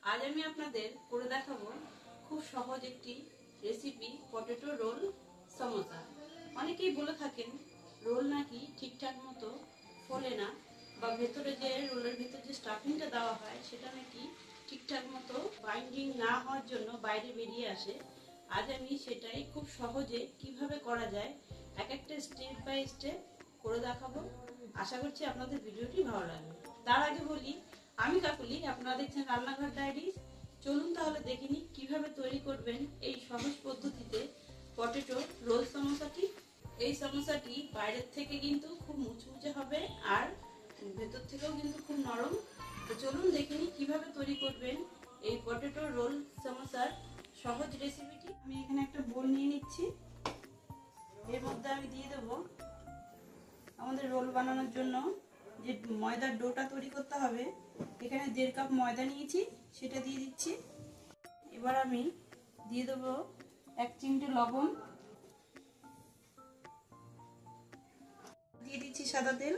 আজ আমি আপনাদের করে দেখাবো খুব সহজ একটি রেসিপি, পটেটো রোল সমোসা। অনেকেই বলে থাকেন রোল নাকি ঠিকঠাক মতো ফোলে না, বা ভেতরে যে রোলের ভেতরে যে স্টাফিংটা দেওয়া হয় সেটা নাকি ঠিকঠাক মতো বাইন্ডিং না হওয়ার জন্য বাইরে বেরিয়ে আসে। আজ আমি সেটাই খুব সহজে কিভাবে করা যায় এক একটা স্টেপ বাই স্টেপ করে দেখাবো। আশা করছি আপনাদের ভিডিওটি ভালো লাগবে। তার আগে বলি, আমি কাকুলি, আপনারা দেখছেন রান্নাঘর ডায়েরি। চলুন তাহলে দেখে নিই কিভাবে তৈরি করবেন এই সহজ পদ্ধতিতে পটেটো রোল সমোসাটি। এই সমোসাটি বাইরের থেকে কিন্তু খুব মুচমুচে হবে আর ভেতর থেকেও কিন্তু খুব নরম। তো চলুন দেখে নিই কিভাবে তৈরি করবেন এই পটেটো রোল সমোসার সহজ রেসিপিটি। আমি এখানে একটা বোল নিয়ে নিচ্ছি। এর মধ্যে আমি দিয়ে দেবো আমাদের রোল বানানোর জন্য যে ময়দার ডোটা তৈরি করতে হবে। এখানে 1.5 কাপ ময়দা নিয়েছি, সেটা দিয়ে দিচ্ছি। এবার আমি দিয়ে দেবো 1 চিমটে লবণ, দিয়ে দিচ্ছি সাদা তেল।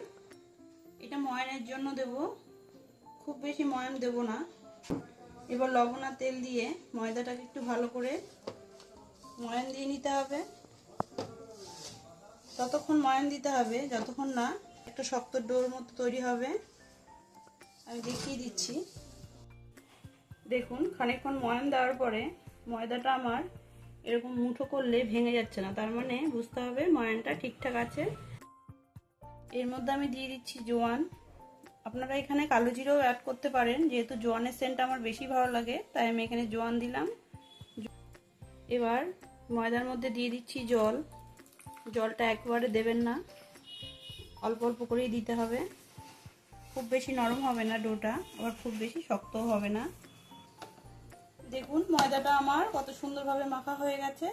এটা ময়ানের জন্য দেব, খুব বেশি ময়ান দেব না। এবার লবণ আর তেল দিয়ে ময়দাটাকে একটু ভালো করে ময়ান দিয়ে নিতে হবে। ততক্ষণ ময়ান দিতে হবে যতক্ষণ না একটা শক্ত ডোর মতো তৈরি হবে। আমি দেখিয়ে দিচ্ছি। দেখুন, খানিকক্ষণ ময়ান দেওয়ার পরে ময়দাটা আমার এরকম মুঠো করলে ভেঙে যাচ্ছে না, তার মানে বুঝতে হবে ময়ানটা ঠিকঠাক আছে। এর মধ্যে আমি দিয়ে দিচ্ছি জোয়ান। আপনারা এখানে কালো জিরাও অ্যাড করতে পারেন, যেহেতু জোয়ানের সেন্ট আমার বেশি ভালো লাগে তাই আমি এখানে জোয়ান দিলাম। এবার ময়দার মধ্যে দিয়ে দিচ্ছি জল। জলটা একবারে দেবেন না, অল্প অল্প করেই দিতে হবে। খুব বেশি নরম হবে না ডোটা, আবার খুব বেশি শক্তও হবে না। দেখুন ময়দাটা আমার কত সুন্দরভাবে মাখা হয়ে গেছে।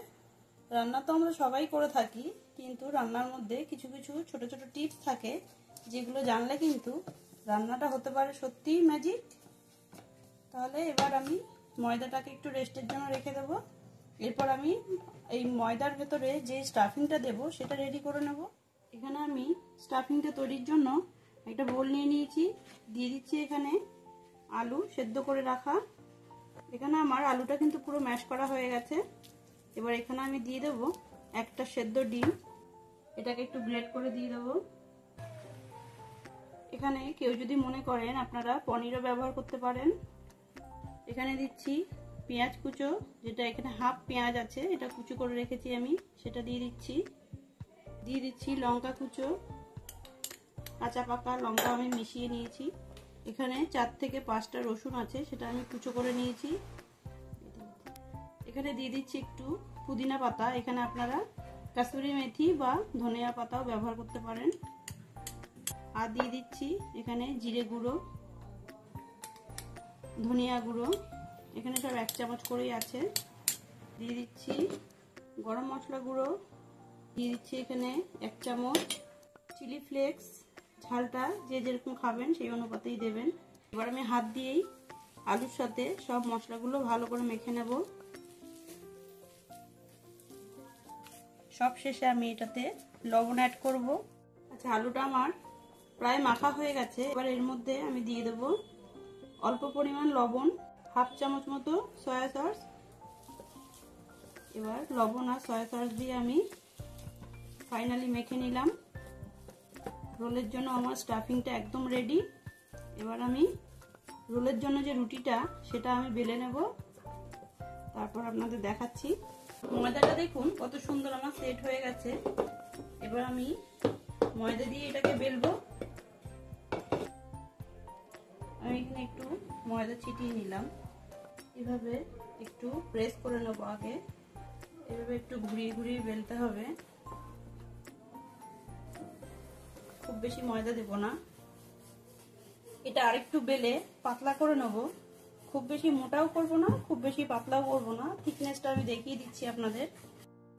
রান্না তো আমরা সবাই করে থাকি, কিন্তু রান্নার মধ্যে কিছু কিছু ছোট ছোট টিপস থাকে যেগুলো জানলে কিন্তু রান্নাটা হতে পারে সত্যিই ম্যাজিক। তাহলে এবার আমি ময়দাটাকে একটু রেস্টের জন্য রেখে দেবো। এরপর আমি এই ময়দার ভেতরে যে স্টাফিংটা দেব সেটা রেডি করে নেব। এখানে আমি স্টাফিংটা তৈরির জন্য একটা বোল নিয়ে নিয়েছি। দিয়ে দিচ্ছি এখানে আলু সেদ্ধ করে রাখা। এখানে আমার আলুটা কিন্তু পুরো ম্যাশ করা হয়ে গেছে। এবার এখানে আমি দিয়ে দেবো একটা সেদ্ধ ডিম। এটাকে একটু গ্রেট করে দিয়ে দেবো। এখানে কেউ যদি মনে করেন আপনারা পনিরও ব্যবহার করতে পারেন। এখানে দিচ্ছি পেঁয়াজ কুচো, যেটা এখানে হাফ পেঁয়াজ আছে, এটা কুচো করে রেখেছি আমি, সেটা দিয়ে দিচ্ছি। দিয়ে দিচ্ছি লঙ্কা কুচো, কাঁচা পাকা লঙ্কা আমি মিশিয়ে নিয়েছি। এখানে 4 থেকে 5টা রসুন আছে, সেটা আমি কুচো করে নিয়েছি। এখানে দিয়ে দিচ্ছি একটু পুদিনা পাতা। এখানে আপনারা কাসুরি মেথি বা ধনিয়া পাতাও ব্যবহার করতে পারেন। আর দিয়ে দিচ্ছি এখানে জিরে গুঁড়ো, ধনিয়া গুঁড়ো, এখানে সব 1 চামচ করেই আছে। দিয়ে দিচ্ছি গরম মশলা গুঁড়ো, দিয়ে দিচ্ছি এখানে 1 চামচ চিলি ফ্লেক্স। ঝালটা যে যেরকম খাবেন সেই অনুপাতেই দেবেন। এবার আমি হাত দিয়েই আলুর সাথে সব মশলাগুলো ভালো করে মেখে নেব। সব শেষে আমি এটাতে লবণ অ্যাড করব। আচ্ছা, আলুটা আমার প্রায় মাখা হয়ে গেছে। এবার এর মধ্যে আমি দিয়ে দেব অল্প পরিমাণ লবণ, হাফ চামচ মতো সয়া সস। এবার লবণ আর সয়া সস দিয়ে আমি ফাইনালি মেখে নিলাম। রোলের জন্য আমার স্টাফিংটা একদম রেডি। এবার আমি রোলের জন্য যে রুটিটা সেটা আমি বেলে নেব, তারপর আপনাদের দেখাচ্ছি। ময়দাটা দেখুন কত সুন্দর আমার সেট হয়ে গেছে। এবার আমি ময়দা দিয়ে এটাকে বেলবো। আমি এখানে একটু ময়দা ছিটিয়ে নিলাম। এভাবে একটু প্রেস করে নেব আগে। এভাবে একটু ঘুরিয়ে ঘুরিয়ে বেলতে হবে, খুব বেশি ময়দা দেব না। এটা আরেকটু বেলে পাতলা করে নেব। খুব বেশি মোটাও করব না, খুব বেশি পাতলাও করব না। থিকনেসটা আমি দেখিয়ে দিচ্ছি আপনাদের।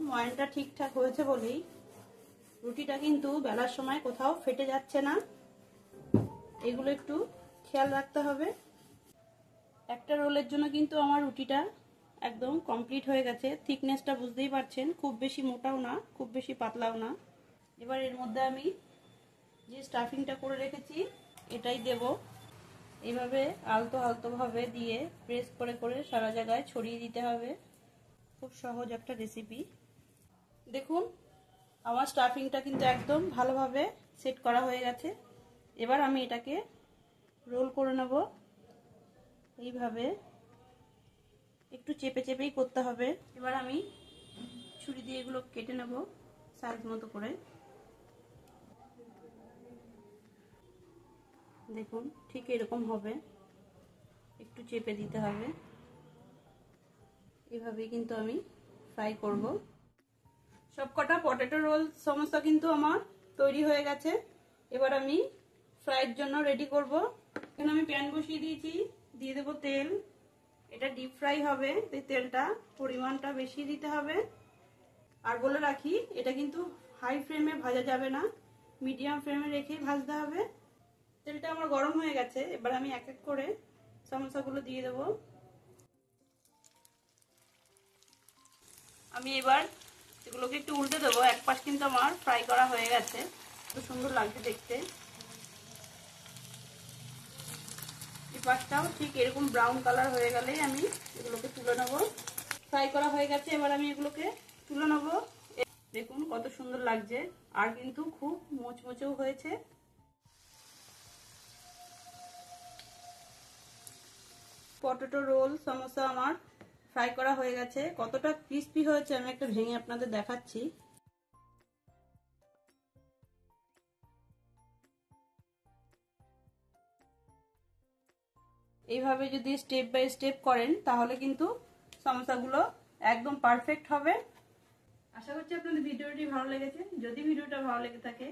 ময়ানটা ঠিকঠাক হয়েছে বলেই রুটিটা কিন্তু বেলার সময় কোথাও ফেটে যাচ্ছে না। এগুলো একটু খেয়াল রাখতে হবে। একটা রোলের জন্য কিন্তু আমার রুটিটা একদম কমপ্লিট হয়ে গেছে। থিকনেসটা বুঝতেই পারছেন, খুব বেশি মোটাও না, খুব বেশি পাতলাও না। এবার এর মধ্যে আমি যে স্টাফিংটা করে রেখেছি এটাই দেব। এইভাবে আলতো আলতো ভাবে দিয়ে প্রেস করে করে সারা জায়গায় ছড়িয়ে দিতে হবে। খুব সহজ একটা রেসিপি। দেখুন আমার স্টাফিংটা কিন্তু একদম ভালোভাবে সেট করা হয়ে গেছে। এবার আমি এটাকে রোল করে নেব। এইভাবে একটু চেপে চেপেই করতে হবে। এবার আমি ছুরি দিয়ে এগুলো কেটে নেব সাইজ মতো করে। দেখুন ঠিক এরকম হবে, একটু চেপে দিতে হবে। এভাবেই কিন্তু আমি ফ্রাই করব। সবকটা পটেটো রোল সমোসা কিন্তু আমার তৈরি হয়ে গেছে। এবার আমি ফ্রাইয়ের জন্য রেডি করব। এখানে আমি প্যান বসিয়ে দিয়েছি, দিয়ে দেব তেল। এটা ডিপ ফ্রাই হবে, তাই তেলটা পরিমাণটা বেশি দিতে হবে। আর বলে রাখি এটা কিন্তু হাই ফ্লেমে ভাজা যাবে না, মিডিয়াম ফ্লেমে রেখেই ভাজতে হবে। তেলটা আমার গরম হয়ে গেছে, এবার আমি এক এক করে সমোসাগুলো দিয়ে দেব। আমি এবার এগুলোকে একটু উল্টে দেবো। এক পাশ কিন্তু আমার ফ্রাই করা হয়ে গেছে, খুব সুন্দর লাগছে দেখতে। এই পাশটাও ঠিক এরকম ব্রাউন কালার হয়ে গেলেই আমি এগুলোকে তুলে নেব। ফ্রাই করা হয়ে গেছে, এবার আমি এগুলোকে তুলে নেব। দেখুন কত সুন্দর লাগছে, আর কিন্তু খুব মোচমোচেও হয়েছে। পটেটো রোল সমোসা আমার ফ্রাই করা হয়ে গেছে। কতটা ক্রিস্পি হয়েছে আমি একটা ভেঙে আপনাদের দেখাচ্ছি। এইভাবে যদি স্টেপ বাই স্টেপ করেন তাহলে কিন্তু সমোসাগুলো একদম পারফেক্ট হবে। আশা করছি আপনাদের ভিডিওটি ভালো লেগেছে। যদি ভিডিওটা ভালো লেগে থাকে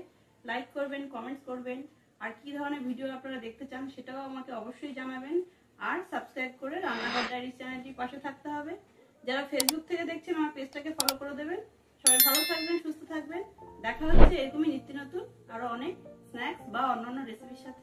লাইক করবেন, কমেন্টস করবেন, আর কি ধরনের ভিডিও আপনারা দেখতে চান সেটাও আমাকে অবশ্যই জানাবেন। আর সাবস্ক্রাইব করে রান্নাঘর ডায়েরি চ্যানেলটির পাশে থাকতে হবে। যারা ফেসবুক থেকে দেখছেন আমার পেজটাকে ফলো করে দেবেন। সবাই ভালো থাকবেন, সুস্থ থাকবেন। দেখা হচ্ছে এরকমই নিত্য নতুন আরো অনেক স্ন্যাক্স বা অন্যান্য রেসিপির সাথে।